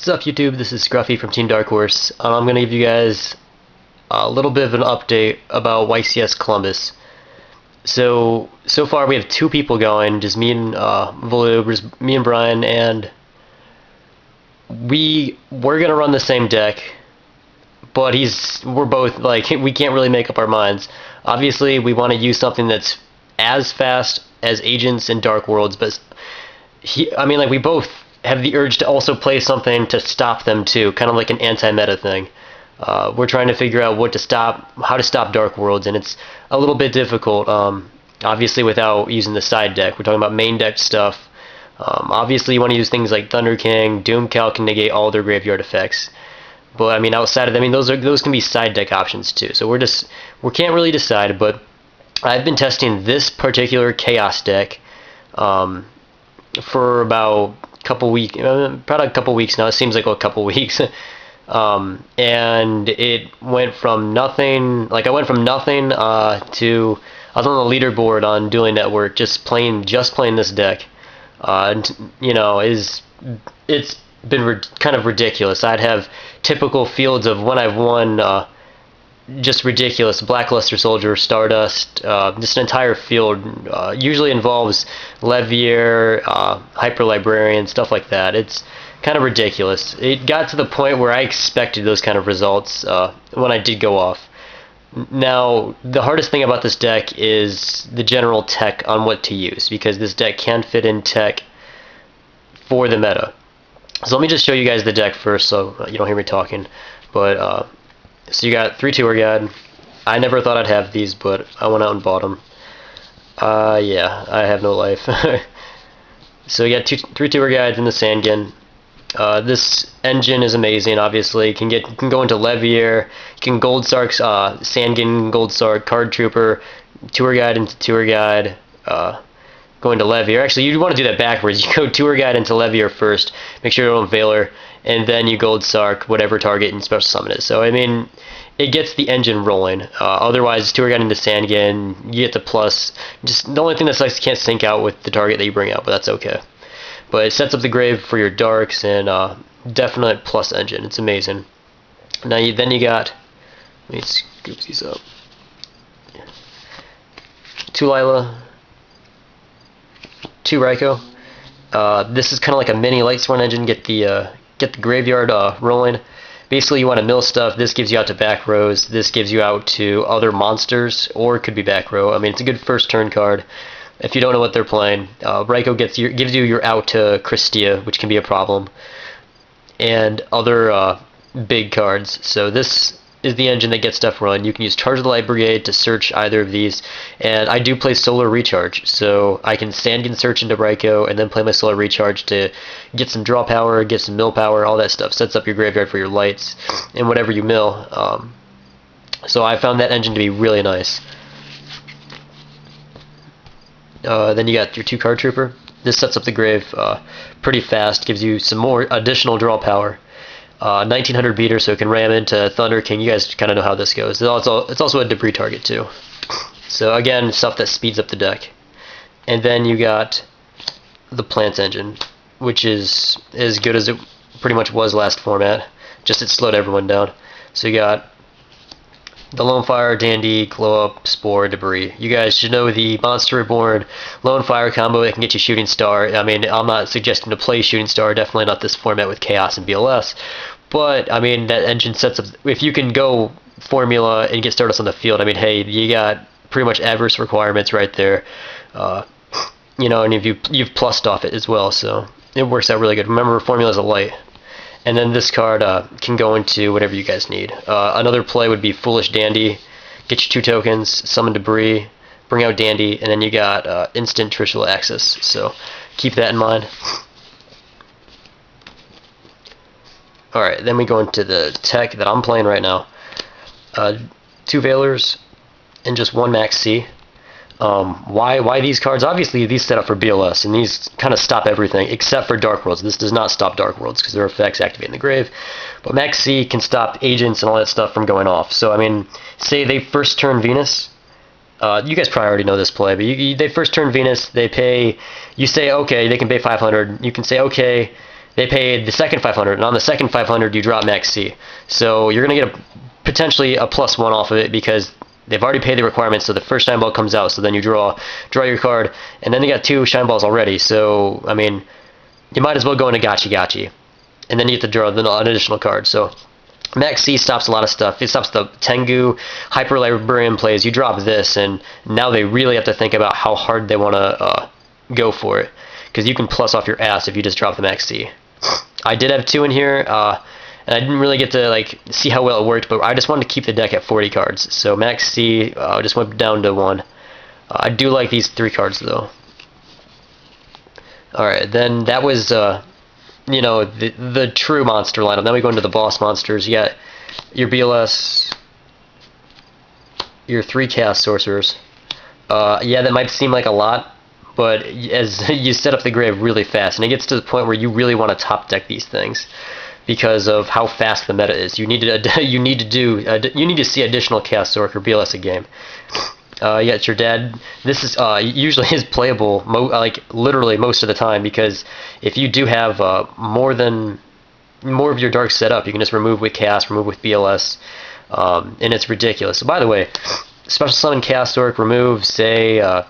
What's up, YouTube? This is Scruffy from TeamDarkHorse. I'm going to give you guys a little bit of an update about YCS Columbus. So far we have two people going, just me and Volub, me and Brian, and we're going to run the same deck, but we're both, like, we can't really make up our minds. Obviously, we want to use something that's as fast as Agents and Dark Worlds, but we both have the urge to also play something to stop them too, kind of like an anti-meta thing. We're trying to figure out how to stop Dark Worlds, and it's a little bit difficult, obviously without using the side deck. We're talking about main deck stuff. Obviously you want to use things like Thunder King, Doomcal can negate all their graveyard effects. But outside of that, those can be side deck options too. So we can't really decide, but I've been testing this particular Chaos deck for about probably a couple weeks now. It seems like a couple weeks. And it went from nothing, I went from nothing to, I was on the leaderboard on Dueling Network just playing this deck. It's been kind of ridiculous. I'd have typical fields of when I've won, just ridiculous. Blackluster Soldier, Stardust, just an entire field. Usually involves Levier, Hyper Librarian, stuff like that. It's kind of ridiculous. It got to the point where I expected those kind of results when I did go off. Now, the hardest thing about this deck is the general tech on what to use, because this deck can fit in tech for the meta. So let me just show you guys the deck first so you don't hear me talking. But so you got 3 Tour Guide. I never thought I'd have these, but I went out and bought them. Yeah, I have no life. So you got 3 Tour Guides in the Sandkin. This engine is amazing. Obviously, can go into Levier, can Gold Sark, Sandkin, Gold Sark, Card Trooper, Tour Guide into Tour Guide, go into Levier. Actually, you want to do that backwards. You go Tour Guide into Levier first, make sure you don't Veiler, and then you Gold Sark whatever target and special summon it. So it gets the engine rolling. Otherwise, Tour Guide into Sandkin, you get the plus. Just the only thing that's can't sync out with the target that you bring out, but that's okay. But it sets up the grave for your darks, and definite plus engine. It's amazing. Now then you got, let me scoop these up. 2 Lila, 2 Raikou. This is kind of like a mini Lightsworn engine. Get the graveyard rolling. Basically, you want to mill stuff. This gives you out to back rows. This gives you out to other monsters, or it could be back row. It's a good first turn card. If you don't know what they're playing, Raikou gives you your out to Christia, which can be a problem, and other big cards. So this is the engine that gets stuff run. You can use Charge of the Light Brigade to search either of these, and I do play Solar Recharge, so I can Sandkin search into Raikou and then play my Solar Recharge to get some draw power, get some mill power, all that stuff. Sets up your graveyard for your lights and whatever you mill. So I found that engine to be really nice. Then you got your 2 Card Trooper. This sets up the grave pretty fast, gives you some more additional draw power. 1900 beater, so it can ram into Thunder King. You guys kind of know how this goes. It's also a debris target too. So again, stuff that speeds up the deck. And then you got the Plants engine, which is as good as it pretty much was last format. Just it slowed everyone down. So you got the Lone Fire, Dandy, Glow Up, Spore, Debris. You guys should know the Monster Reborn Lone Fire combo that can get you Shooting Star. I'm not suggesting to play Shooting Star, definitely not this format with Chaos and BLS. But, that engine sets up, if you can go Formula and get Stardust on the field, hey, you got pretty much adverse requirements right there. And if you've plussed off it as well, so it works out really good. Remember, Formula is a light. And then this card can go into whatever you guys need. Another play would be Foolish Dandy. Get your 2 tokens, summon Debris, bring out Dandy, and then you got instant terrestrial access. So keep that in mind. Alright, then we go into the tech that I'm playing right now. 2 Veilers and just 1 Max C. Why these cards? Obviously, these set up for BLS, and these kind of stop everything except for Dark Worlds. This does not stop Dark Worlds because their effects activate in the grave. But Max C can stop agents and all that stuff from going off. So, say they first turn Venus. You guys probably already know this play, but they first turn Venus. They pay. You say, okay, they can pay 500. You can say, okay, they paid the second 500, and on the second 500 you drop max C. So you're gonna get potentially a +1 off of it because they've already paid the requirements. So the first shine ball comes out, so then you draw your card, and then they got 2 shine balls already. So I mean, you might as well go into gotchi, and then you have to draw an additional card. So max C stops a lot of stuff. It stops the Tengu Hyper Librarian plays. You drop this, and now they really have to think about how hard they want to go for it, because you can plus off your ass if you just drop the max C. I did have 2 in here, and I didn't really get to like see how well it worked, but I just wanted to keep the deck at 40 cards. So max C just went down to 1. I do like these 3 cards though. Alright, then that was you know, the true monster lineup. Then we go into the boss monsters. You got your BLS, your 3 Chaos Sorcerers. Yeah, that might seem like a lot, but as you set up the grave really fast, and it gets to the point where you really want to top deck these things because of how fast the meta is. You need to see additional Chaos Sorcerer BLS a game. Yeah, it's your dad. This is usually is playable like literally most of the time, because if you do have more of your dark set up, you can just remove with Chaos, remove with BLS, and it's ridiculous. So by the way, special summon Chaos Orc, remove, say, I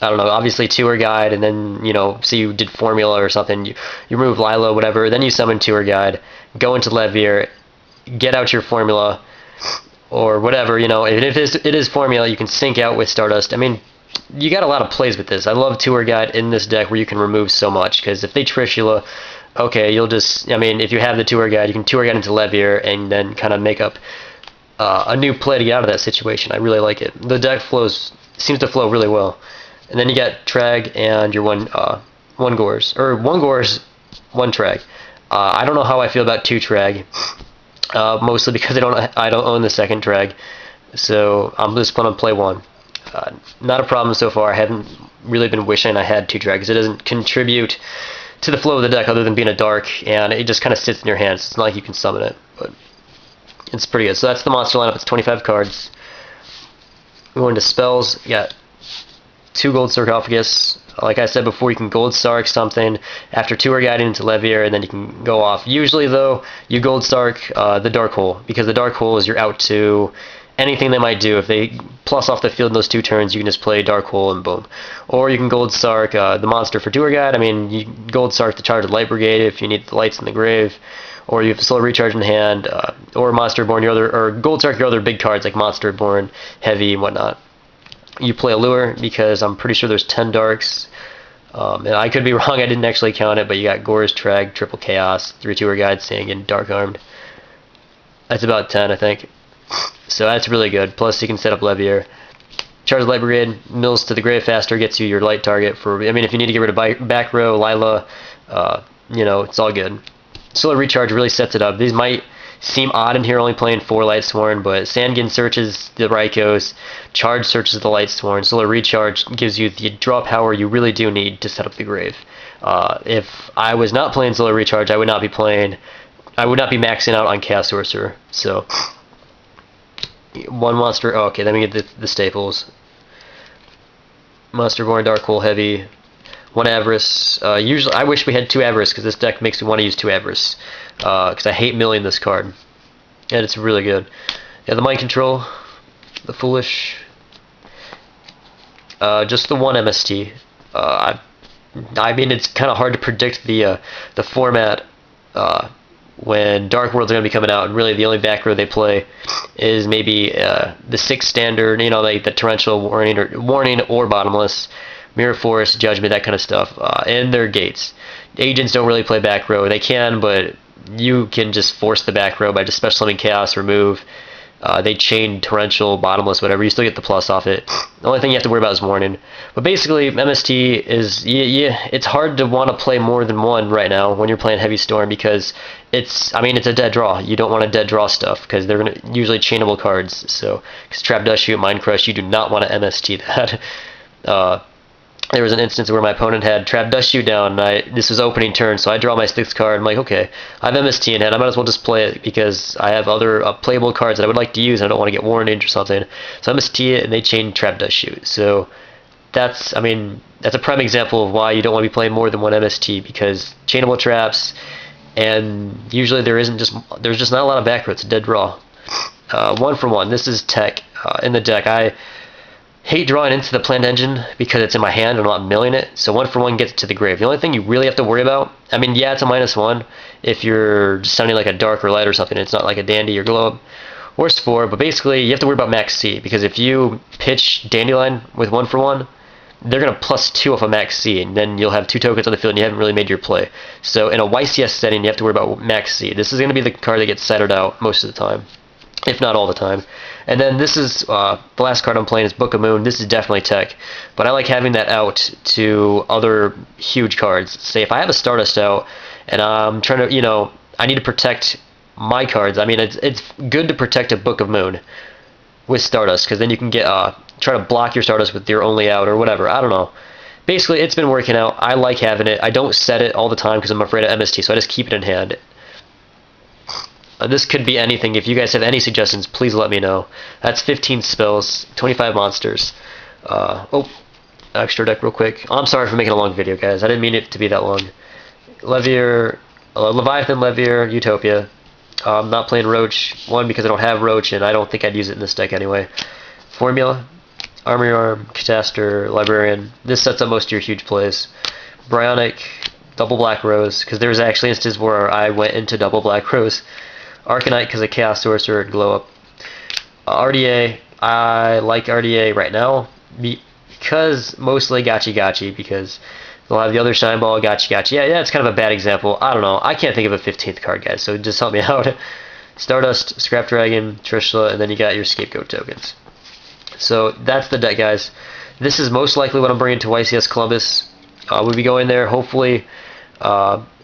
don't know, obviously Tour Guide, and then, you know, say you did Formula or something, you remove Lilo, whatever, then you summon Tour Guide, go into Levier, get out your Formula, or whatever, you know, if it is Formula, you can sync out with Stardust. I mean, you got a lot of plays with this. I love Tour Guide in this deck where you can remove so much, because if they Trishula, okay, you'll just, I mean, if you have the Tour Guide, you can Tour Guide into Levier and then kind of make up a new play to get out of that situation. I really like it. The deck seems to flow really well. And then you got Trag and your one Gores, or 1 Gores, 1 Trag. I don't know how I feel about 2 Trag, mostly because I don't own the second Trag, so I'm just gonna play 1. Not a problem so far. I haven't really been wishing I had 2 Trag, because it doesn't contribute to the flow of the deck other than being a dark, and it just kind of sits in your hands. It's not like you can summon it, but it's pretty good. So that's the monster lineup. It's 25 cards. We go into spells. You got 2 Gold Sarcophagus. Like I said before, you can Gold Sark something after Tour Guiding into Levier, and then you can go off. Usually, though, you Gold Sark the Dark Hole, because the Dark Hole is your out to anything they might do. If they plus off the field in those 2 turns, you can just play Dark Hole and boom. Or you can Gold Sark the monster for Tour Guide. I mean, you Gold Sark the Charged Light Brigade if you need the lights in the grave. Or you have Solar Recharge in hand, or Monster Born, or Gold Sark your other big cards like Monster Born, Heavy, and whatnot. You play Allure, because I'm pretty sure there's 10 darks. And I could be wrong, I didn't actually count it, but you got Gores, Trag, Triple Chaos, 3 Tour Guides, Sangan, Dark Armed. That's about 10, I think. So that's really good. Plus you can set up Levier. Charge Light Brigade, mills to the grave faster, gets you your light target for, I mean, if you need to get rid of back row, Lila, you know, it's all good. Solar Recharge really sets it up. These might seem odd in here, only playing 4 Lightsworn, but Sangan searches the Rykos, Charge searches the Lightsworn, Solar Recharge gives you the draw power you really do need to set up the grave. If I was not playing Solar Recharge, I would not be maxing out on Chaos Sorcerer. So 1 monster. Oh, okay, let me get the staples. Monster Born, Dark Hole, Heavy, 1 Avarice. Usually, I wish we had 2 Avarice, because this deck makes me want to use 2 Avarice. Because I hate milling this card. And it's really good. Yeah, the Mind Control, the Foolish, just the 1 MST. I mean, it's kind of hard to predict the format when Dark Worlds are going to be coming out, and really the only back row they play is maybe the 6 standard, you know, like the Torrential Warning or Bottomless, Mirror Force, Judgment, that kind of stuff, and their gates. Agents don't really play back row. They can, but you can just force the back row by just special summoning Chaos, remove. They chain Torrential, Bottomless, whatever. You still get the plus off it. The only thing you have to worry about is Warning. But basically, MST is, it's hard to want to play more than 1 right now when you're playing Heavy Storm, because it's a dead draw. You don't want to dead draw stuff, because they're usually chainable cards. So, because Trap Dust Shoot, Mind Crush, you do not want to MST that. There was an instance where my opponent had Trap Dust Shoot down, and this was opening turn, so I draw my 6th card. I'm like, okay, I have MST in hand. I might as well just play it, because I have other playable cards that I would like to use, and I don't want to get warned or something. So I MST it, and they chain Trap Dust Shoot. So that's, I mean, that's a prime example of why you don't want to be playing more than one MST, because chainable traps, and usually there's just not a lot of back row. It's dead raw. 1 for 1. This is tech in the deck. I hate drawing into the planned engine because it's in my hand and I'm not milling it. So 1 for 1 gets it to the grave. The only thing you really have to worry about, I mean, yeah, it's a -1 if you're sounding like a dark or light or something. It's not like a dandy or glow up or spore, but basically you have to worry about max C, because if you pitch dandelion with 1 for 1, they're going to +2 off a max C, and then you'll have 2 tokens on the field and you haven't really made your play. So in a YCS setting, you have to worry about max C. This is going to be the card that gets centered out most of the time, if not all the time. And then this is the last card I'm playing is Book of Moon. This is definitely tech, but I like having that out to other huge cards. Say if I have a Stardust out and I'm trying to, I need to protect my cards. I mean, it's good to protect a Book of Moon with Stardust, because then you can get try to block your Stardust with your only out or whatever. I don't know. Basically, it's been working out. I like having it. I don't set it all the time because I'm afraid of MST, so I just keep it in hand. This could be anything. If you guys have any suggestions, please let me know. That's 15 spells, 25 monsters. Extra deck real quick. I'm sorry for making a long video, guys. I didn't mean it to be that long. Levier, Leviathan, Levier, Utopia. I'm not playing Roach. 1, because I don't have Roach, and I don't think I'd use it in this deck anyway. Formula, Armory Arm, Catastor, Librarian. This sets up most of your huge plays. Bryonic, double Black Rose, because there's actually instances where I went into double Black Rose. Arcanite, because of Chaos Sorcerer and Glow Up. RDA, I like RDA right now, because mostly Gachi, because they'll have the other Shine Ball, Gachi. Yeah, it's kind of a bad example. I don't know. I can't think of a 15th card, guys, so just help me out. Stardust, Scrap Dragon, Trishula, and then you got your Scapegoat tokens. So that's the deck, guys. This is most likely what I'm bringing to YCS Columbus. We'll be going there, hopefully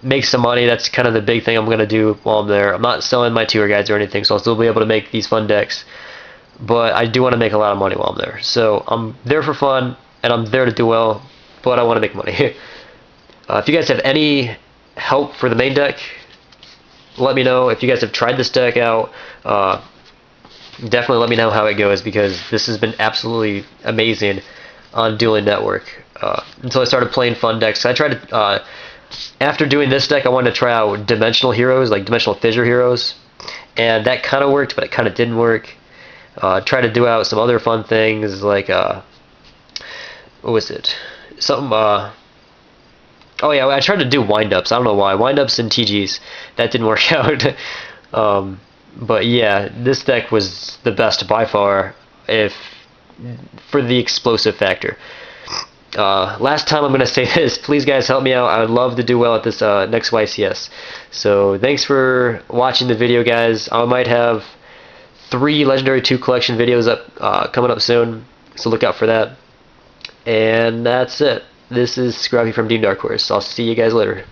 make some money. That's kind of the big thing I'm going to do while I'm there. I'm not selling my tour guides or anything, so I'll still be able to make these fun decks. But I do want to make a lot of money while I'm there. So I'm there for fun, and I'm there to do well, but I want to make money. If you guys have any help for the main deck, let me know. If you guys have tried this deck out, definitely let me know how it goes, because this has been absolutely amazing on Dueling Network. Until I started playing fun decks. I tried to, after doing this deck, I wanted to try out Dimensional Heroes, like Dimensional Fissure Heroes, and that kind of worked, but it kind of didn't work. Try to do out some other fun things, like, what was it? Something, oh yeah, I tried to do wind-ups. I don't know why. Wind-ups and TGs. That didn't work out. But yeah, this deck was the best by far, for the explosive factor. Last time I'm going to say this, please guys help me out. I would love to do well at this next YCS. So thanks for watching the video, guys. I might have 3 Legendary 2 collection videos up coming up soon, so look out for that. And that's it. This is Scruffy from TeamDarkHorse. I'll see you guys later.